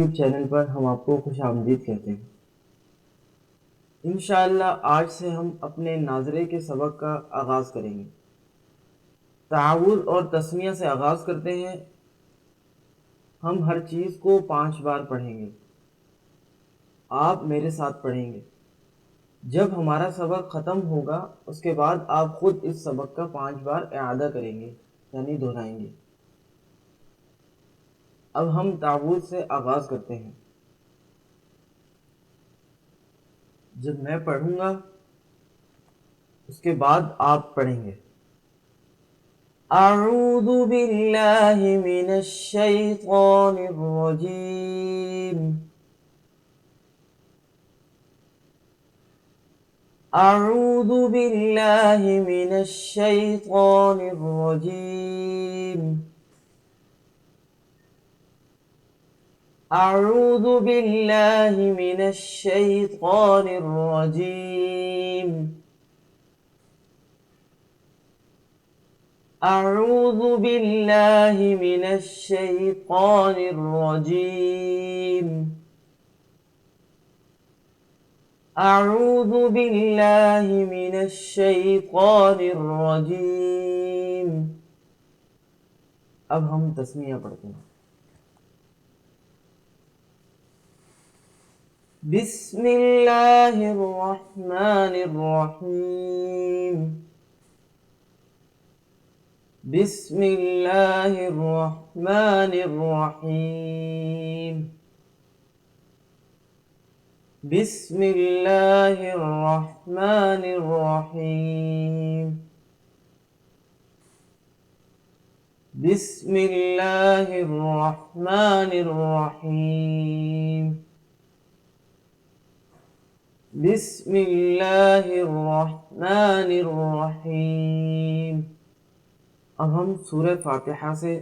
YouTube channel पर हम आपको खुशामदीद कहते हैं। इंशाअल्लाह आज से हम अपने नाज़रे के सबक का आगाज़ करेंगे। तावुज़ और तस्मिया से आगाज़ करते हैं। हम हर चीज़ को 5 बार पढ़ेंगे। आप मेरे साथ पढ़ेंगे। जब हमारा सबक ख़त्म होगा उसके बाद आप खुद इस सबक का 5 बार इआदा करेंगे, यानी दोहराएंगे। अब हम तावुज़ से आगाज़ करते हैं। जब मैं पढ़ूंगा उसके बाद आप पढ़ेंगे। अऊज़ु बिल्लाहि मिनश शैतानिर रजीम। अऊज़ु बिल्लाहि मिनश शैतानिर रजीम। अऊज़ु बिल्लाहि मिनश शैतानिर रजीम। अऊज़ु बिल्लाहि मिनश शैतानिर रजीम। अऊज़ु बिल्लाहि मिनश शैतानिर रजीम। अब हम तस्मीया पढ़ते हैं। बिस्मिल्लाहिर रहमानिर रहीम। बिस्मिल्लाहिर रहमानिर रहीम। बिस्मिल्लाहिर रहमानिर रहीम। बिस्मिल्लाहिर रहमानिर रहीम। बिस्मिल्लाहिर रहमानिर रहीम। अब हम सूरह फातिहा से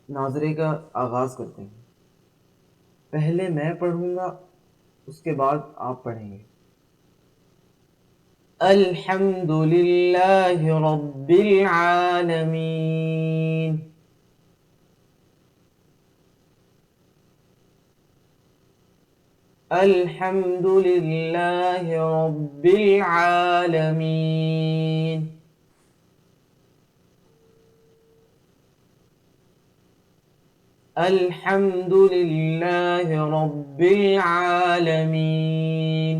नाज़रे का आगाज़ करते हैं। पहले मैं पढ़ूंगा, उसके बाद आप पढ़ेंगे। अल्हम्दुलिल्लाहि रब्बिल आलमीन। अल्हम्दुलिल्लाहि रब्बिल आलमीन। अल्हम्दुलिल्लाहि रब्बिल आलमीन।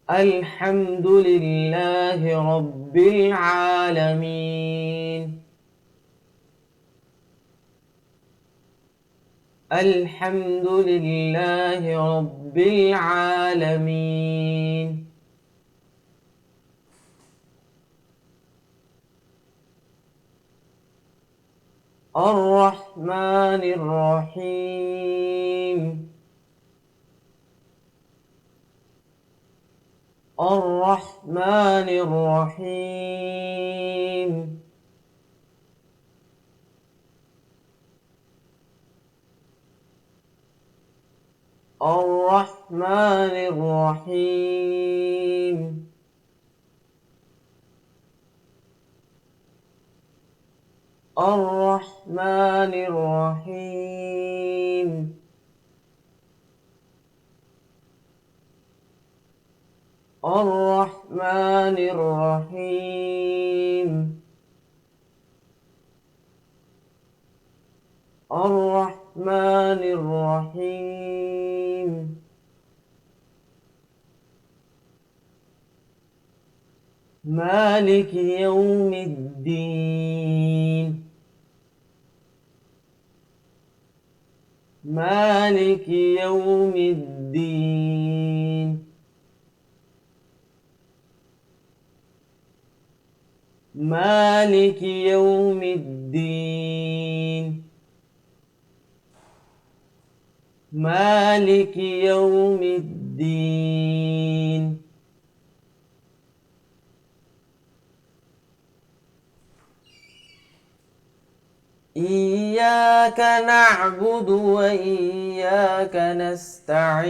अल्हम्दुलिल्लाहि रब्बिल आलमीन। अल्हम्दुलिल्लाहि रब्बिल आलमीन। अर्रहमानिर रहीम। अर्रहमानिर रहीम। अर्रहमानिर रहीम। अर्रहमानिर रहीम। अर्रहमानिर रहीम। अर्रहमानिर रहीम। मालिकि यौमिद्दीन। मालिकि यौमिद्दीन। मालिकि यौमिद्दीन। मालिकि यौमिद्दीन। इय्याक नअबुदु व इय्याक नस्तईन।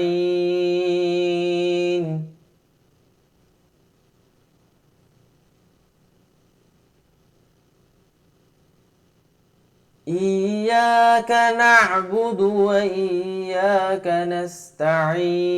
إياك نعبد وإياك نستعين.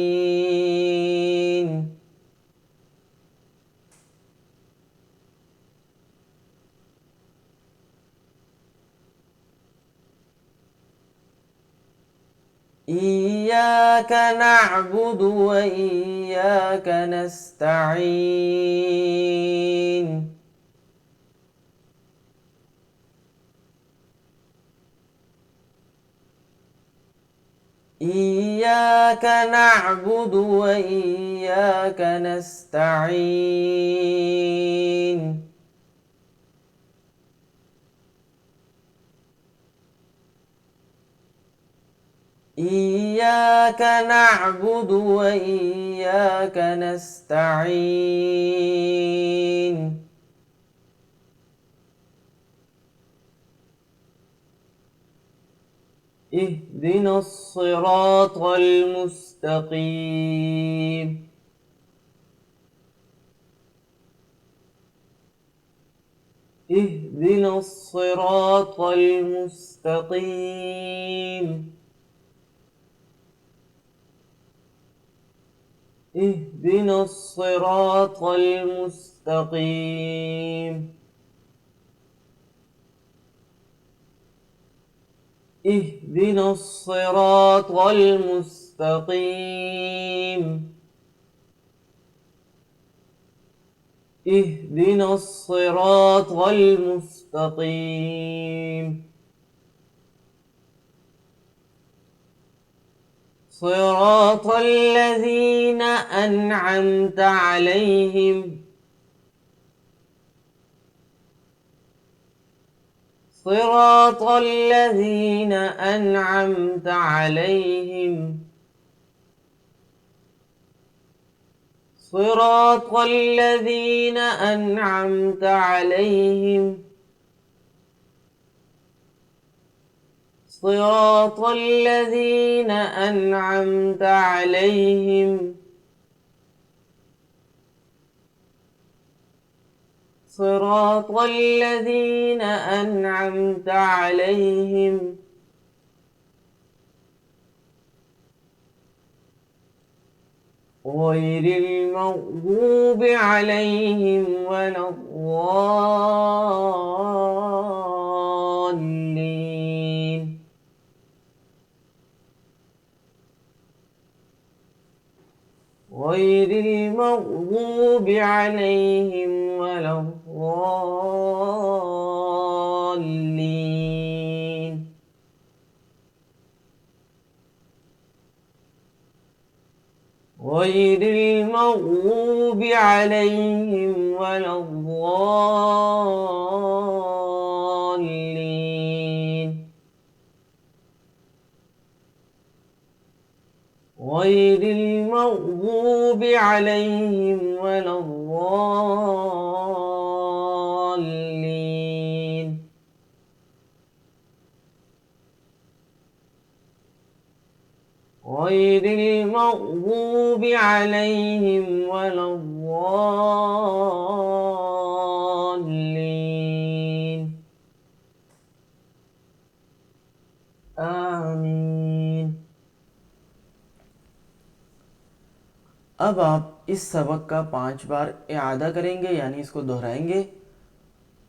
إياك نعبد وإياك نستعين. إياك نعبد وإياك نستعين. إياك نعبد وإياك نستعين. اهدنا الصراط المستقيم. اهدنا الصراط المستقيم. اهدنا الصراط المستقيم. اهدنا الصراط المستقيم. اهدنا الصراط المستقيم. صراط الذين أنعمت عليهم. صراط الذين أنعمت عليهم. صراط الذين أنعمت عليهم. صراط الذين أنعمت عليهم. صراط الذين أنعمت عليهم. غير المغضوب عليهم ولا الضالين. غير المغضوب عليهم ولا الضالين. غير المغضوب عليهم ولا الضالين. غير المغضوب عليهم ولا الضالين. غير المغضوب عليهم ولا الضالين. आमीन। अब आप इस सबक का 5 बार इआदा करेंगे, यानी इसको दोहराएंगे,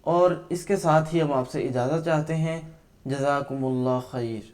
और इसके साथ ही हम आपसे इजाज़त चाहते हैं। जज़ाकुमुल्लाह खैर।